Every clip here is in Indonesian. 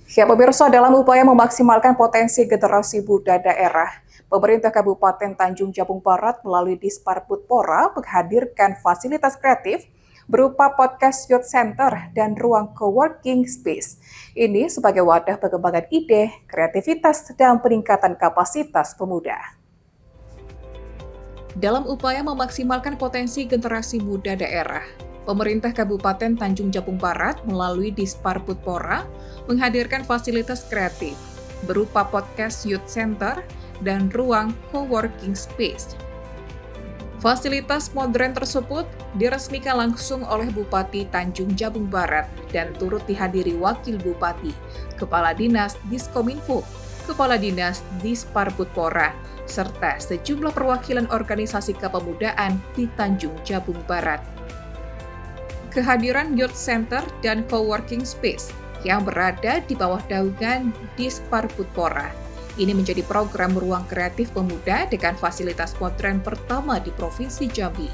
Ya, pemirsa, dalam upaya memaksimalkan potensi generasi muda daerah, pemerintah Kabupaten Tanjung Jabung Barat melalui Disparbudpora menghadirkan fasilitas kreatif berupa podcast youth center dan ruang coworking space. Ini sebagai wadah pengembangan ide, kreativitas, dan peningkatan kapasitas pemuda. Dalam upaya memaksimalkan potensi generasi muda daerah, pemerintah Kabupaten Tanjung Jabung Barat melalui Disparbudpora menghadirkan fasilitas kreatif berupa podcast youth center dan ruang coworking space. Fasilitas modern tersebut diresmikan langsung oleh Bupati Tanjung Jabung Barat dan turut dihadiri Wakil Bupati, Kepala Dinas Diskominfo, Kepala Dinas Disparbudpora, serta sejumlah perwakilan organisasi kepemudaan di Tanjung Jabung Barat. Kehadiran Youth Center dan Coworking Space yang berada di bawah naungan Disparbudpora ini menjadi program ruang kreatif pemuda dengan fasilitas modern pertama di Provinsi Jambi.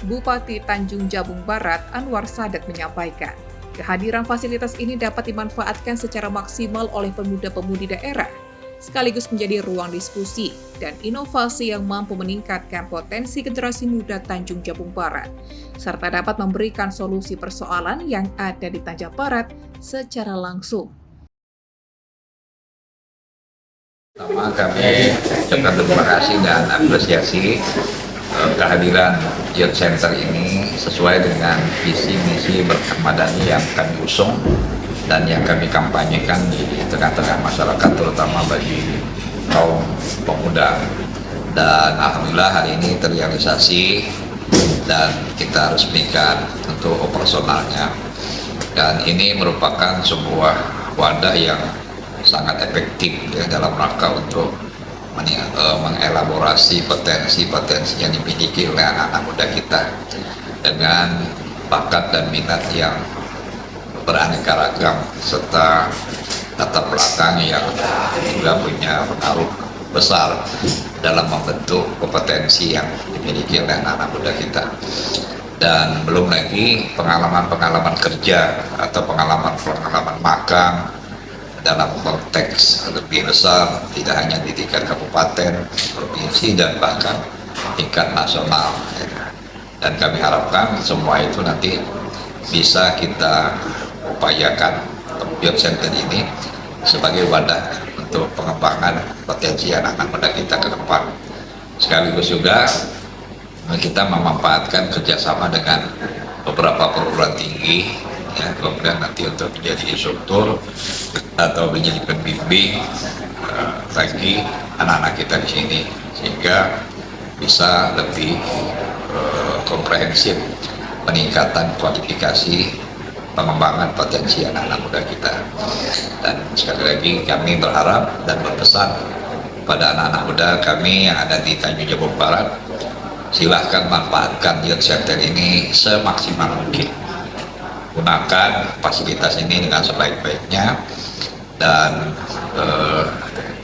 Bupati Tanjung Jabung Barat Anwar Sadat menyampaikan, kehadiran fasilitas ini dapat dimanfaatkan secara maksimal oleh pemuda-pemudi daerah, sekaligus menjadi ruang diskusi dan inovasi yang mampu meningkatkan potensi generasi muda Tanjung Jabung Barat, serta dapat memberikan solusi persoalan yang ada di Tanjung Barat secara langsung. Pertama, kami ucapkan terima kasih dan apresiasi kehadiran Youth Center ini sesuai dengan visi misi bermadani yang kami usung dan yang kami kampanyekan di tengah-tengah masyarakat, terutama bagi kaum pemuda. Dan alhamdulillah hari ini terrealisasi dan kita resmikan untuk operasionalnya. Dan ini merupakan sebuah wadah yang sangat efektif ya, dalam rangka untuk mengelaborasi potensi-potensi yang dimiliki oleh anak-anak muda kita dengan bakat dan minat yang beraneka ragam serta latar belakang yang juga punya pengaruh besar dalam membentuk kompetensi yang dimiliki oleh anak-anak muda kita. Dan belum lagi pengalaman-pengalaman kerja atau pengalaman-pengalaman magang dalam konteks lebih besar, tidak hanya di tingkat kabupaten, provinsi, dan bahkan tingkat nasional. Dan kami harapkan semua itu nanti bisa kita upayakan Youth Center ini sebagai wadah untuk pengembangan potensi anak-anak muda kita ke depan. Sekaligus juga kita memanfaatkan kerjasama dengan beberapa perguruan tinggi, ya, kemudian nanti untuk menjadi instruktur atau menjadi pembimbing bagi anak-anak kita di sini, sehingga bisa lebih komprehensif peningkatan kualifikasi pengembangan potensi anak-anak muda kita. Dan sekali lagi kami berharap dan berpesan pada anak-anak muda kami yang ada di Tanjung Jabung Barat, silahkan manfaatkan Youth Center ini semaksimal mungkin. Gunakan fasilitas ini dengan sebaik-baiknya dan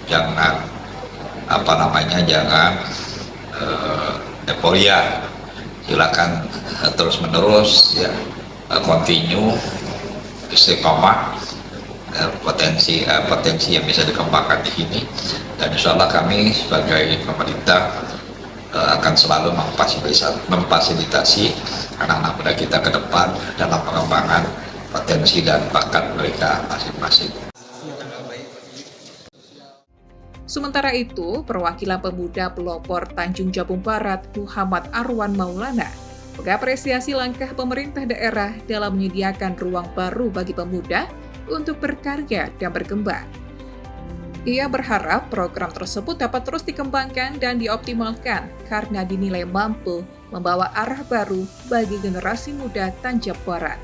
jangan jangan euforia. Silakan terus menerus ya, continue istiqomah potensi yang bisa dikembangkan di sini, dan insya Allah kami sebagai pemerintah akan selalu memfasilitasi anak-anak muda kita ke depan dalam pengembangan potensi dan bakat mereka masing-masing. Sementara itu, perwakilan pemuda pelopor Tanjung Jabung Barat Muhammad Arwan Maulana mengapresiasi langkah pemerintah daerah dalam menyediakan ruang baru bagi pemuda untuk berkarya dan berkembang. Ia berharap program tersebut dapat terus dikembangkan dan dioptimalkan karena dinilai mampu membawa arah baru bagi generasi muda Tanjung Barat.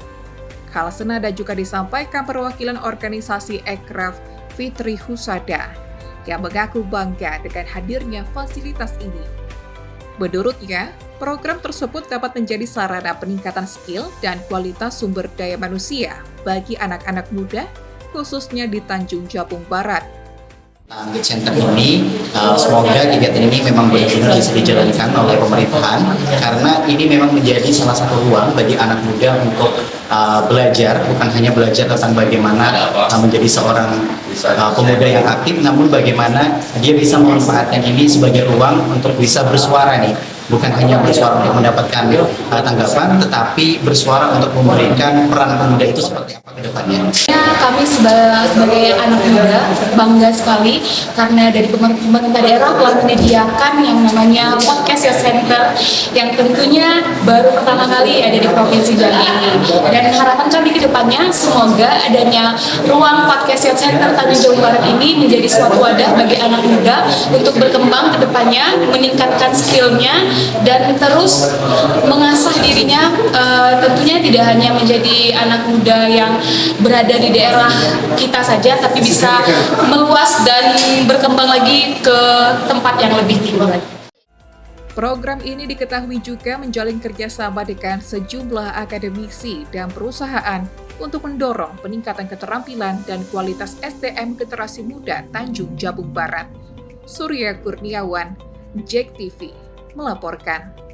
Hal senada juga disampaikan perwakilan organisasi Ekraf Fitri Husada yang mengaku bangga dengan hadirnya fasilitas ini. Menurutnya, program tersebut dapat menjadi sarana peningkatan skill dan kualitas sumber daya manusia bagi anak-anak muda, khususnya di Tanjung Jabung Barat. Youth Center ini semoga kegiatan ini memang benar-benar bisa dijalankan oleh pemerintahan, karena ini memang menjadi salah satu ruang bagi anak muda untuk belajar, bukan hanya belajar tentang bagaimana menjadi seorang pemuda yang aktif, namun bagaimana dia bisa memanfaatkan ini sebagai ruang untuk bisa bersuara nih. Bukan hanya bersuara untuk mendapatkan tanggapan, tetapi bersuara untuk memberikan peran pemuda itu seperti apa ke depannya. Kami sebagai anak muda bangga sekali karena dari pemerintah daerah telah menyediakan yang namanya podcast Youth Center yang tentunya baru pertama kali ada di Provinsi Jambi ini. Dan harapan kami ke depannya semoga adanya ruang podcast Youth Center Tanjung Jabung Barat ini menjadi suatu wadah bagi anak muda untuk berkembang ke depannya, meningkatkan skillnya dan terus mengasah dirinya, tentunya tidak hanya menjadi anak muda yang berada di daerah kita saja, tapi bisa meluas dan berkembang lagi ke tempat yang lebih tinggi lagi. Program ini diketahui juga menjalin kerjasama dengan sejumlah akademisi dan perusahaan untuk mendorong peningkatan keterampilan dan kualitas SDM generasi muda Tanjung Jabung Barat. Surya Kurniawan, JEK TV, melaporkan.